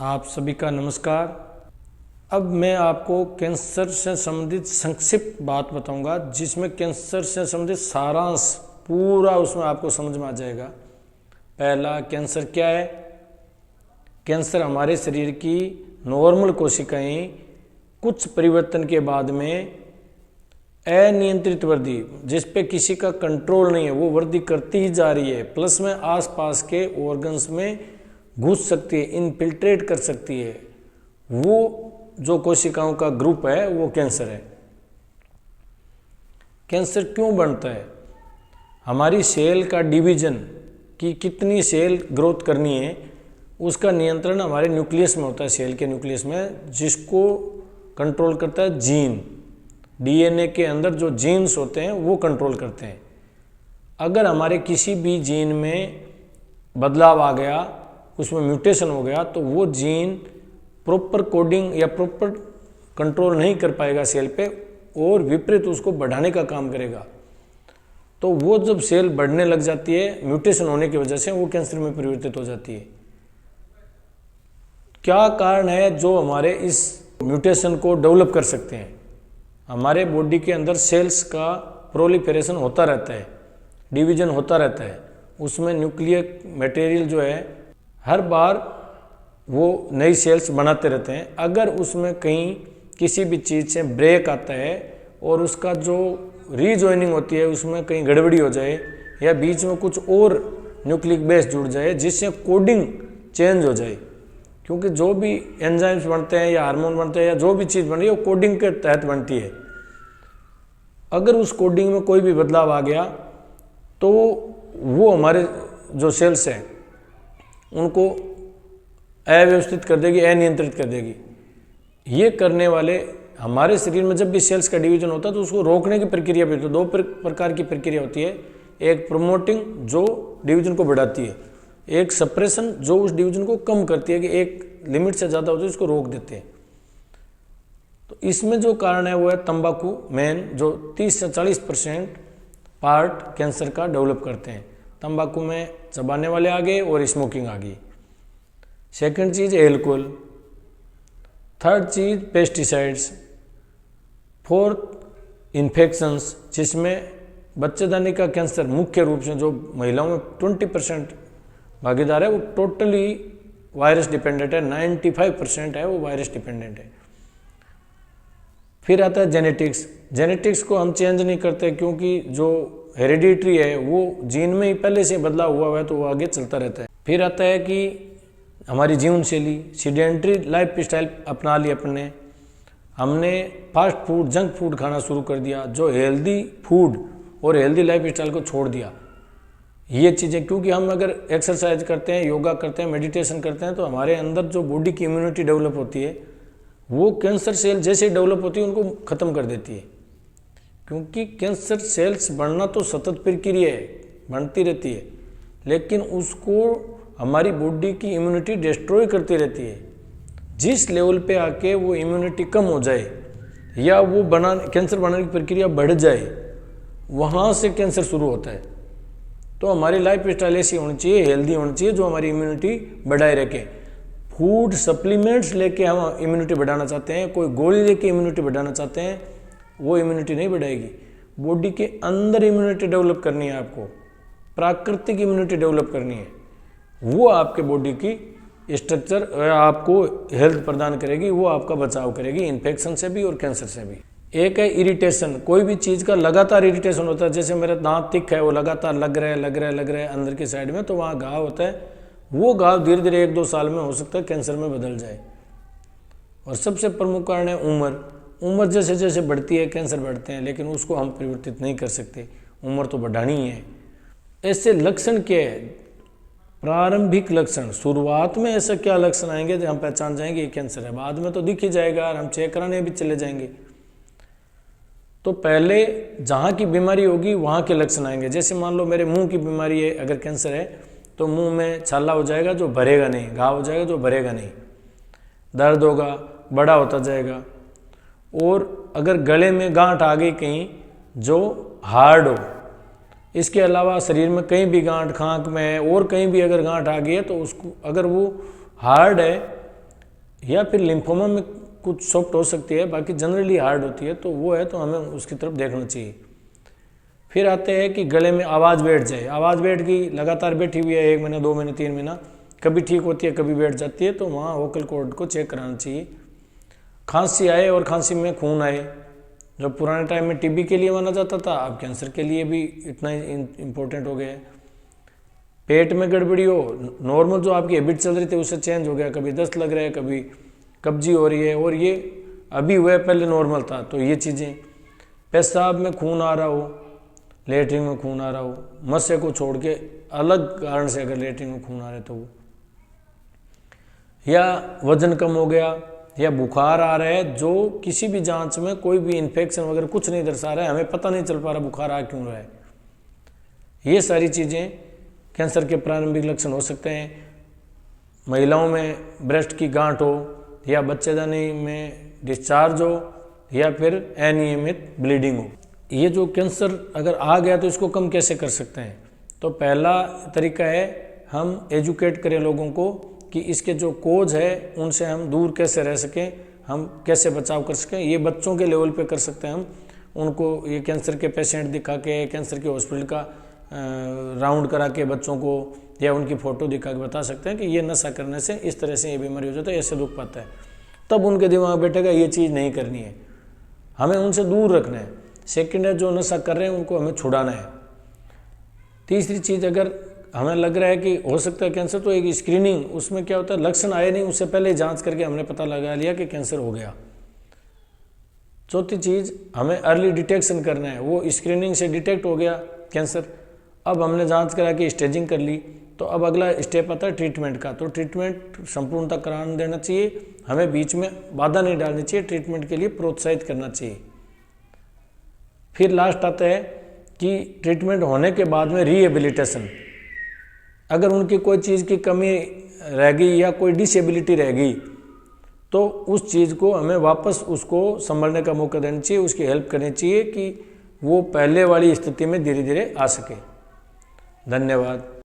आप सभी का नमस्कार। अब मैं आपको कैंसर से संबंधित संक्षिप्त बात बताऊंगा, जिसमें कैंसर से संबंधित सारांश पूरा उसमें आपको समझ में आ जाएगा। पहला, कैंसर क्या है। कैंसर हमारे शरीर की नॉर्मल कोशिकाएं कुछ परिवर्तन के बाद में अनियंत्रित वृद्धि, जिस पे किसी का कंट्रोल नहीं है, वो वृद्धि करती ही जा रही है, प्लस में आसपास के ऑर्गन्स में घुस सकती है, इनफिल्ट्रेट कर सकती है। वो जो कोशिकाओं का ग्रुप है वो कैंसर है। कैंसर क्यों बनता है? हमारी सेल का डिवीजन कि कितनी सेल ग्रोथ करनी है, उसका नियंत्रण हमारे न्यूक्लियस में होता है, सेल के न्यूक्लियस में, जिसको कंट्रोल करता है जीन। डीएनए के अंदर जो जीन्स होते हैं वो कंट्रोल करते हैं। अगर हमारे किसी भी जीन में बदलाव आ गया, उसमें म्यूटेशन हो गया, तो वो जीन प्रॉपर कोडिंग या प्रॉपर कंट्रोल नहीं कर पाएगा सेल पे, और विपरीत उसको बढ़ाने का काम करेगा। तो वो जब सेल बढ़ने लग जाती है म्यूटेशन होने की वजह से, वो कैंसर में परिवर्तित हो जाती है। क्या कारण है जो हमारे इस म्यूटेशन को डेवलप कर सकते हैं? हमारे बॉडी के अंदर सेल्स का प्रोलिफरेशन होता रहता है, डिवीजन होता रहता है, उसमें न्यूक्लियर मटेरियल जो है हर बार वो नई सेल्स बनाते रहते हैं। अगर उसमें कहीं किसी भी चीज़ से ब्रेक आता है और उसका जो रीजॉइनिंग होती है उसमें कहीं गड़बड़ी हो जाए, या बीच में कुछ और न्यूक्लिक बेस जुड़ जाए जिससे कोडिंग चेंज हो जाए, क्योंकि जो भी एंजाइम्स बनते हैं या हार्मोन बनते हैं या जो भी चीज़ बन रही है वो कोडिंग के तहत बनती है। अगर उस कोडिंग में कोई भी बदलाव आ गया तो वो हमारे जो सेल्स हैं उनको अव्यवस्थित कर देगी, अनियंत्रित कर देगी। ये करने वाले हमारे शरीर में जब भी सेल्स का डिवीजन होता है तो उसको रोकने की प्रक्रिया भी, तो दो प्रकार की प्रक्रिया होती है। एक प्रमोटिंग जो डिवीजन को बढ़ाती है, एक सप्रेशन जो उस डिवीजन को कम करती है कि एक लिमिट से ज़्यादा होती है उसको रोक देते हैं। तो इसमें जो कारण है वो है तंबाकू मेन, जो 30 से 40% पार्ट कैंसर का डेवलप करते हैं। तंबाकू में चबाने वाले आ गए और स्मोकिंग आ गई। सेकंड चीज़ एल्कोहल। थर्ड चीज़ पेस्टिसाइड्स। फोर्थ इन्फेक्शंस, जिसमें बच्चेदानी का कैंसर मुख्य रूप से जो महिलाओं में 20% भागीदार है, वो टोटली वायरस डिपेंडेंट है। 95% है वो वायरस डिपेंडेंट है। फिर आता है जेनेटिक्स। जेनेटिक्स को हम चेंज नहीं करते, क्योंकि जो हेरिडिटरी है वो जीन में ही पहले से बदलाव हुआ है, तो वो आगे चलता रहता है। फिर आता है कि हमारी जीवन शैली, सीडेंट्री लाइफ स्टाइल अपना ली हमने फास्ट फूड, जंक फूड खाना शुरू कर दिया, जो हेल्दी फूड और हेल्दी लाइफ स्टाइल को छोड़ दिया। ये चीज़ें, क्योंकि हम अगर एक्सरसाइज करते हैं, योगा करते हैं, मेडिटेशन करते हैं, तो हमारे अंदर जो बॉडी की इम्यूनिटी डेवलप होती है वो कैंसर सेल जैसे डेवलप होती है उनको ख़त्म कर देती है। क्योंकि कैंसर सेल्स बढ़ना तो सतत प्रक्रिया है, बढ़ती रहती है, लेकिन उसको हमारी बॉडी की इम्यूनिटी डिस्ट्रॉय करती रहती है। जिस लेवल पे आके वो इम्यूनिटी कम हो जाए या वो कैंसर बनाने की प्रक्रिया बढ़ जाए, वहाँ से कैंसर शुरू होता है। तो हमारी लाइफ स्टाइल ऐसी होनी चाहिए, हेल्दी होनी चाहिए, जो हमारी इम्यूनिटी बढ़ाए रखे। फूड सप्लीमेंट्स लेके हम इम्यूनिटी बढ़ाना चाहते हैं, कोई गोली लेके इम्यूनिटी बढ़ाना चाहते हैं, वो इम्यूनिटी नहीं बढ़ाएगी। बॉडी के अंदर इम्यूनिटी डेवलप करनी है आपको, प्राकृतिक इम्यूनिटी डेवलप करनी है, वो आपके बॉडी की स्ट्रक्चर आपको हेल्थ प्रदान करेगी, वो आपका बचाव करेगी इन्फेक्शन से भी और कैंसर से भी। एक है इरिटेशन। कोई भी चीज़ का लगातार इरिटेशन होता है, जैसे मेरा दांत तिख है, वो लगातार लग रहा है अंदर की साइड में, तो वहाँ घाव होता है। वो घाव धीरे धीरे 1-2 साल में हो सकता है कैंसर में बदल जाए। और सबसे प्रमुख कारण है उम्र जैसे जैसे बढ़ती है कैंसर बढ़ते हैं, लेकिन उसको हम परिवर्तित नहीं कर सकते, उम्र तो बढ़ानी ही है। ऐसे लक्षण क्या है? प्रारंभिक लक्षण, शुरुआत में ऐसा क्या लक्षण आएंगे जो हम पहचान जाएंगे ये कैंसर है? बाद में तो दिख ही जाएगा और हम चेक कराने भी चले जाएंगे। तो पहले जहाँ की बीमारी होगी वहाँ के लक्षण आएंगे। जैसे मान लो मेरे मुंह की बीमारी है, अगर कैंसर है तो मुंह में छाला हो जाएगा जो भरेगा नहीं, घाव हो जाएगा जो भरेगा नहीं, दर्द होगा, बड़ा होता जाएगा। और अगर गले में गांठ आ गई कहीं जो हार्ड हो, इसके अलावा शरीर में कहीं भी गांठ, खांक में और कहीं भी अगर गांठ आ गई है, तो उसको अगर वो हार्ड है या फिर लिम्फोमा में कुछ सॉफ्ट हो सकती है, बाकी जनरली हार्ड होती है, तो वो है तो हमें उसकी तरफ देखना चाहिए। फिर आते हैं कि गले में आवाज़ बैठ जाए। आवाज़ बैठ गई, लगातार बैठी हुई है 1 महीना 2 महीने 3 महीना, कभी ठीक होती है कभी बैठ जाती है, तो वहाँ वोकल कॉर्ड को चेक कराना चाहिए। खांसी आए और खांसी में खून आए, जो पुराने टाइम में टीबी के लिए माना जाता था, अब कैंसर के लिए भी इतना इम्पोर्टेंट हो गया है। पेट में गड़बड़ी हो, नॉर्मल जो आपकी हैबिट चल रही थी उससे चेंज हो गया, कभी दस्त लग रहा है, कभी कब्जी हो रही है, और ये अभी हुआ पहले नॉर्मल था, तो ये चीज़ें। पेशाब में खून आ रहा हो, लेटरिन में खून आ रहा हो, मस्से को छोड़ के अलग कारण से अगर लेटरिन में खून आ रहा है तो वो, या वजन कम हो गया, या बुखार आ रहा है जो किसी भी जांच में कोई भी इन्फेक्शन वगैरह कुछ नहीं दर्शा रहा है, हमें पता नहीं चल पा रहा बुखार आ क्यों रहा है, ये सारी चीज़ें कैंसर के प्रारंभिक लक्षण हो सकते हैं। महिलाओं में ब्रेस्ट की गांठ हो, या बच्चेदानी में डिस्चार्ज हो, या फिर अनियमित ब्लीडिंग हो। ये जो कैंसर अगर आ गया तो इसको कम कैसे कर सकते हैं? तो पहला तरीका है हम एजुकेट करें लोगों को कि इसके जो कोज है उनसे हम दूर कैसे रह सकें, हम कैसे बचाव कर सकें। ये बच्चों के लेवल पे कर सकते हैं हम, उनको ये कैंसर के पेशेंट दिखा के, कैंसर के हॉस्पिटल का राउंड करा के बच्चों को, या उनकी फ़ोटो दिखा के बता सकते हैं कि ये नशा करने से इस तरह से ये बीमारी हो जाता है, ऐसे दुख पाता है। तब उनके दिमाग में बैठेगा ये चीज़ नहीं करनी है, हमें उनसे दूर रखना है। सेकंड है जो नशा कर रहे हैं उनको हमें छुड़ाना है। तीसरी चीज़, अगर हमें लग रहा है कि हो सकता है कैंसर, तो एक स्क्रीनिंग, उसमें क्या होता है लक्षण आए नहीं उससे पहले जांच करके हमने पता लगा लिया कि कैंसर हो गया। चौथी चीज़, हमें अर्ली डिटेक्शन करना है, वो स्क्रीनिंग से डिटेक्ट हो गया कैंसर, अब हमने जांच करा के स्टेजिंग कर ली, तो अब अगला स्टेप आता है ट्रीटमेंट का। तो ट्रीटमेंट संपूर्णता कराने देना चाहिए, हमें बीच में बाधा नहीं डालनी चाहिए, ट्रीटमेंट के लिए प्रोत्साहित करना चाहिए। फिर लास्ट आता है कि ट्रीटमेंट होने के बाद में रिहेबिलिटेशन, अगर उनकी कोई चीज़ की कमी रह गई या कोई डिसेबिलिटी रह गई तो उस चीज़ को हमें वापस उसको संभलने का मौका देना चाहिए, उसकी हेल्प करनी चाहिए कि वो पहले वाली स्थिति में धीरे धीरे आ सके। धन्यवाद।